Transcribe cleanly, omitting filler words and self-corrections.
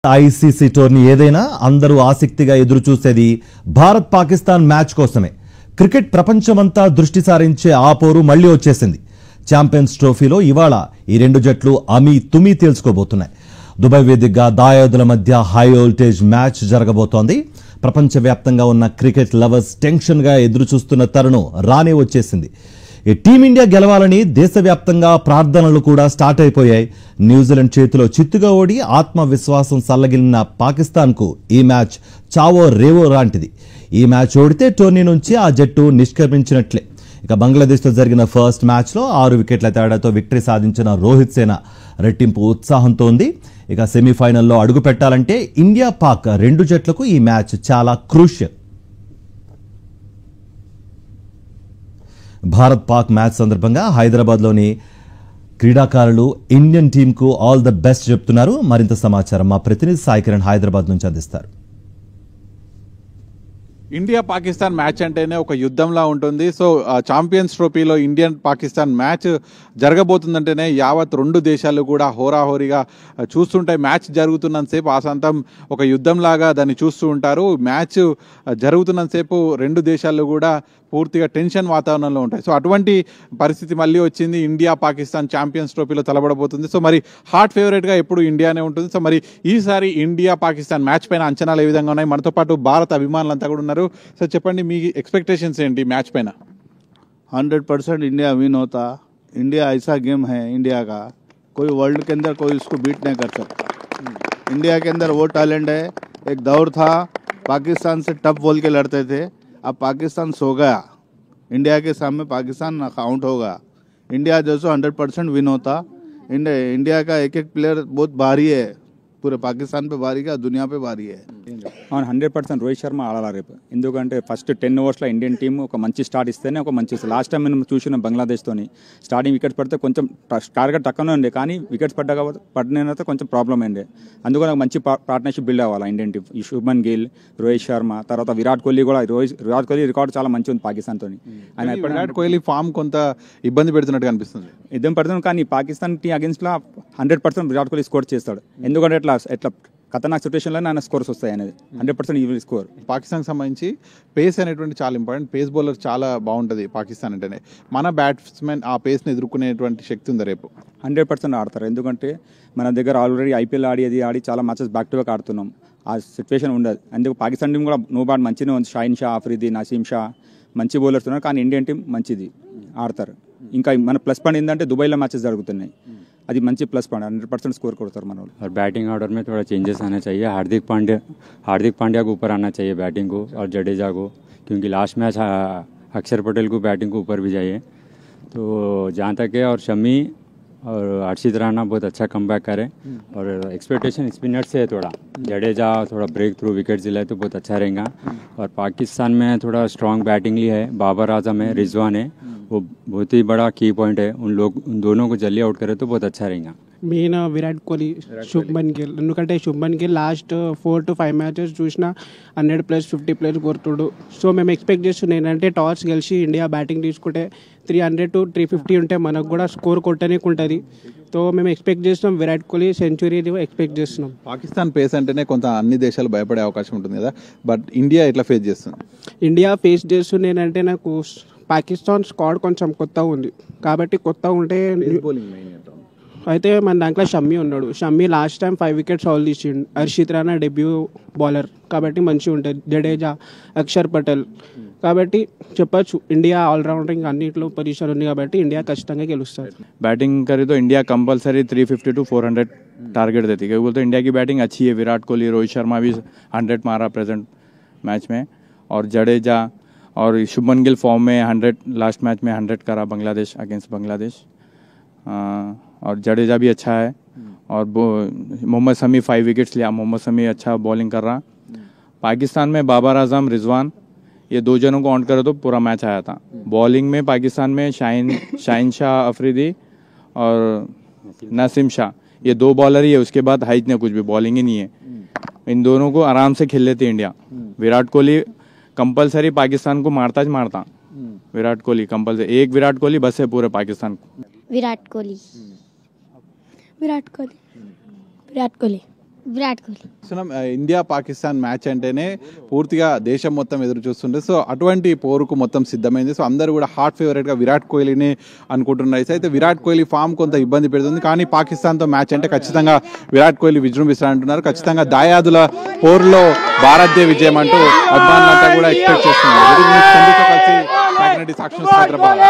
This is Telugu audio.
ఐసీసీ టోర్నీ ఏదైనా అందరూ ఆసక్తిగా ఎదురు చూసేది భారత్ పాకిస్తాన్ మ్యాచ్ కోసమే. క్రికెట్ ప్రపంచమంతా దృష్టి సారించే ఆ పోరు మళ్లీ వచ్చేసింది. ఛాంపియన్స్ ట్రోఫీలో ఇవాళ ఈ రెండు జట్లు అమీ తుమీ తేల్చుకోబోతున్నాయి. దుబాయ్ వేదికగా దాయాదుల మధ్య హై వోల్టేజ్ మ్యాచ్ జరగబోతోంది. ప్రపంచవ్యాప్తంగా ఉన్న క్రికెట్ లవర్స్ టెన్షన్ గా ఎదురు చూస్తున్న తరుణం రానే వచ్చేసింది. ఈ టీమిండియా గెలవాలని దేశవ్యాప్తంగా ప్రార్థనలు కూడా స్టార్ట్ అయిపోయాయి. న్యూజిలాండ్ చేతిలో చిత్తుగా ఓడి ఆత్మవిశ్వాసం సల్లగిలిన పాకిస్తాన్ కు ఈ మ్యాచ్ చావో రేవో లాంటిది. ఈ మ్యాచ్ ఓడితే టోర్నీ నుంచి ఆ జట్టు నిష్క్రమించినట్లే. ఇక బంగ్లాదేశ్ తో జరిగిన ఫస్ట్ మ్యాచ్ లో 6 వికెట్ల తేడాతో విక్టరీ సాధించిన రోహిత్ సేన రెట్టింపు ఉత్సాహంతో ఉంది. ఇక సెమీఫైనల్లో అడుగు పెట్టాలంటే ఇండియా పాక్ రెండు జట్లకు ఈ మ్యాచ్ చాలా క్రూషియల్. భారత్ పాక్ మ్యాచ్ సందర్భంగా హైదరాబాద్లోని క్రీడాకారులు ఇండియన్ టీంకు ఆల్ ద బెస్ట్ చెప్తున్నారు. మరింత సమాచారం మా ప్రతినిధి సాయి కిరణ్ హైదరాబాద్ నుంచి అందిస్తారు. ఇండియా పాకిస్తాన్ మ్యాచ్ అంటేనే ఒక యుద్ధంలా ఉంటుంది. సో ఛాంపియన్స్ ట్రోఫీలో ఇండియన్ పాకిస్తాన్ మ్యాచ్ జరగబోతుందంటేనే యావత్ రెండు దేశాలు కూడా హోరాహోరీగా చూస్తుంటాయి. మ్యాచ్ జరుగుతున్నంతసేపు ఆశాంతం ఒక యుద్ధంలాగా దాన్ని చూస్తూ ఉంటారు. మ్యాచ్ జరుగుతున్నంతసేపు రెండు దేశాలు కూడా పూర్తిగా టెన్షన్ వాతావరణంలో ఉంటాయి. సో అటువంటి పరిస్థితి మళ్ళీ వచ్చింది. ఇండియా పాకిస్తాన్ ఛాంపియన్స్ ట్రోఫీలో తలబడబోతుంది. సో మరి హాట్ ఫేవరెట్గా ఎప్పుడు ఇండియానే ఉంటుంది. సో మరి ఈసారి ఇండియా పాకిస్తాన్ మ్యాచ్ పైన అంచనాలు ఏ విధంగా ఉన్నాయి? మనతో పాటు భారత అభిమానులంతా కూడా ఉన్నారు. సో చెప్పండి, మీ ఎక్స్పెక్టేషన్స్ ఏంటి మ్యాచ్ పైన? 100% इंडिया विन होता. इंडिया ऐसा गेम है इंडिया का, कोई वर्ल्ड के अंदर कोई उसको बीट नहीं कर सकता. इंडिया के अंदर वो टैलेंट है. एक दौर था पाकिस्तान से टफ बोल के लड़ते थे. अब पाकिस्तान सो गया. इंडिया के सामने पाकिस्तान आउट होगा. इंडिया जो 100% विन होता. इंडिया का एक एक प्लेयर बहुत भारी है. पूरे పాకిస్తాన్ पे भारी का दुनिया पे भारी है. 100% రోహిత్ శర్మ ఆడాలి రేపు. ఎందుకంటే ఫస్ట్ 10 ఓవర్స్లో ఇండియన్ టీం ఒక మంచి స్టార్ట్ ఇస్తేనే ఒక మంచి లాస్ట్ టైం మనం చూసిన బంగ్లాదేశ్తోని స్టార్టింగ్ వికెట్స్ పడితే కొంచెం టార్గెట్ తక్కువనే ఉండే, కానీ వికెట్స్ పడిన కొంచెం ప్రాబ్లం అయింది. అందుకని మంచి పార్ట్నర్షిప్ బిల్డ్ అవ్వాలి ఇండియన్ టీం. ఈ శుభ్మన్ గిల్, రోహిత్ శర్మ, తర్వాత విరాట్ కోహ్లీ కూడా. విరాట్ కోహ్లీ రికార్డు చాలా మంచి ఉంది పాకిస్తాన్తో. ఆయన విరాట్ కోహ్లీ ఫామ్ కొంత ఇబ్బంది పెడుతున్నట్టు అనిపిస్తుంది. ఇబ్బంది పడుతుంది, కానీ పాకిస్తాన్ టీ అగేన్స్ట్లో 100% విరాట్ కోహ్లీ స్కోర్ చేస్తాడు. ఎందుకంటే ఎట్లా ఖతర్నాక్ సిచ్యువేషన్లో ఆయన స్కోర్స్ వస్తాయి అనేది 100% ఈ స్కోర్. పాకిస్తాన్కి సంబంధించి పేస్ అనేటువంటి చాలా ఇంపార్టెంట్. పేస్ బౌలర్ చాలా బాగుంటుంది పాకిస్తాన్ అంటేనే. మన బ్యాట్స్మెన్ ఆ పేస్ని ఎదుర్కొనేటువంటి శక్తి ఉంది రేపు. 100% ఆడతారు. ఎందుకంటే మన దగ్గర ఆల్రెడీ ఐపీఎల్ ఆడి చాలా మ్యాచెస్ బ్యాక్ టు బ్యాక్ ఆడుతున్నాం. ఆ సిచ్యువేషన్ ఉండదు. అందుకు పాకిస్తాన్ టీం కూడా నో బ్యాట్ మంచిగా ఉంది. షాహిన్ షా, అఫ్రీది, నసీం షా మంచి బౌలర్స్ ఉన్నారు, కానీ ఇండియన్ టీం మంచిది ఆడతారు. ఇంకా మన ప్లస్ పాయింట్ ఏంటంటే దుబాయ్లో మ్యాచెస్ జరుగుతున్నాయి, అది మంచి ప్లస్ పాయింట్. 100% स्कोर करते मन। और बैटिंग ऑर्डर में थोड़ा चेंजेस आना चाहिए। हार्दिक पांड्या को ऊपर आना चाहिए बैटिंग को, और जडेजा को, क्योंकि लास्ट मैच अक्षर पटेल को बैटिंग को ऊपर भी चाहिए। तो जहाँ तक है, और शमी और हर्षित राणा बहुत अच्छा कमबैक करे, और एक्सपेक्टेशन स्पिनर से है थोड़ा। जडेजा थोड़ा ब्रेक थ्रू विकेट दिलाए तो बहुत अच्छा रहेगा। और पाकिस्तान में थोड़ा स्ट्रॉन्ग बैटिंग ली है, बाबर आजम है, रिजवान है, वो बहुत ही बड़ा की पॉइंट है। उन दोनों को जल्दी आउट करे तो बहुत अच्छा रहेगा। మెయిన్ విరాట్ కోహ్లీ, శుభ్మన్ గిల్. ఎందుకంటే Shubman Gill last 4 to 5 matches చూసిన 100+, 50+ కొడుతుడు. సో మేము ఎక్స్పెక్ట్ చేస్తున్నాం ఏంటంటే టాస్ గెలిచి ఇండియా బ్యాటింగ్ తీసుకుంటే 300 to 350 ఉంటే మనకు కూడా స్కోర్ కొట్టనీకి ఉంటుంది. సో మేము ఎక్స్పెక్ట్ చేస్తున్నాం విరాట్ కోహ్లీ సెంచురీ ఎక్స్పెక్ట్ చేస్తున్నాం. పాకిస్తాన్ పేస్ అంటేనే కొంత అన్ని దేశాలు భయపడే అవకాశం ఉంటుంది కదా, బట్ ఇండియా ఎట్లా ఫేస్ చేస్తుంది? ఇండియా ఫేస్ చేస్తుంది ఏంటంటే నాకు పాకిస్తాన్ స్క్వాడ్ కొంచెం కొత్తగా ఉంది కాబట్టి కొత్తగా ఉంటే అయితే మన దాంట్లో షమ్మి ఉన్నాడు. Shami last time 5 wickets all తీసిండు. హర్షిత్ రాణా డెబ్యూ బౌలర్ కాబట్టి మంచిగా ఉంటుంది. జడేజా, అక్షర్ పటేల్ కాబట్టి చెప్పచ్చు ఇండియా ఆల్రౌండింగ్ అన్నింటిలో పొజిషన్ ఉంది కాబట్టి ఇండియా ఖచ్చితంగా గెలుస్తారు. बैटिंग करे तो इंडिया कंपलसरी 350 to 400 टारगेट देती है, क्योंकि तो इंडिया की बैटिंग अच्छी है. विराट कोहली, रोहित शर्मा भी 100 मारा प्रेजेंट मैच में, और जडेजा और शुभमन गिल फॉर्म में 100 लास्ट मैच में 100 करा बांग्लादेश अगेंस्ट बांग्लादेश. और जडेजा भी अच्छा है, और मोहम्मद शमी 5 विकेट्स लिया. मोहम्मद शमी अच्छा बॉलिंग कर रहा. पाकिस्तान में बाबर आजम, रिजवान, ये 2 जनों को ऑन करे तो पूरा मैच आया था. बॉलिंग में पाकिस्तान में शाहिन शाह, अफरीदी और नसीम शाह, ये 2 बॉलर ही है. उसके बाद हाइट ने कुछ भी बॉलिंग ही नहीं है. इन दोनों को आराम से खेल लेती इंडिया. विराट कोहली कंपलसरी पाकिस्तान को मारता. विराट कोहली कंपलसरी, एक विराट कोहली बस है पूरे पाकिस्तान को. विराट कोहली. విరాట్ కోహ్లీ. ఇండియా పాకిస్తాన్ మ్యాచ్ అంటేనే పూర్తిగా దేశం మొత్తం ఎదురు చూస్తుండే. సో అటువంటి పోరుకు మొత్తం సిద్ధమైంది. సో అందరూ కూడా హాట్ ఫేవరెట్గా విరాట్ కోహ్లీని అనుకుంటున్నారు. అయితే విరాట్ కోహ్లీ ఫామ్ కొంత ఇబ్బంది పెడుతుంది, కానీ పాకిస్తాన్తో మ్యాచ్ అంటే ఖచ్చితంగా విరాట్ కోహ్లీ విజృంభిస్తారంటున్నారు. ఖచ్చితంగా దాయాదుల పోరులో భారత్ విజయం అంటూ అభిమానులంతా కూడా ఎక్స్పెక్ట్ చేస్తున్నారు. కలిసి సాక్షి హైదరాబాద్.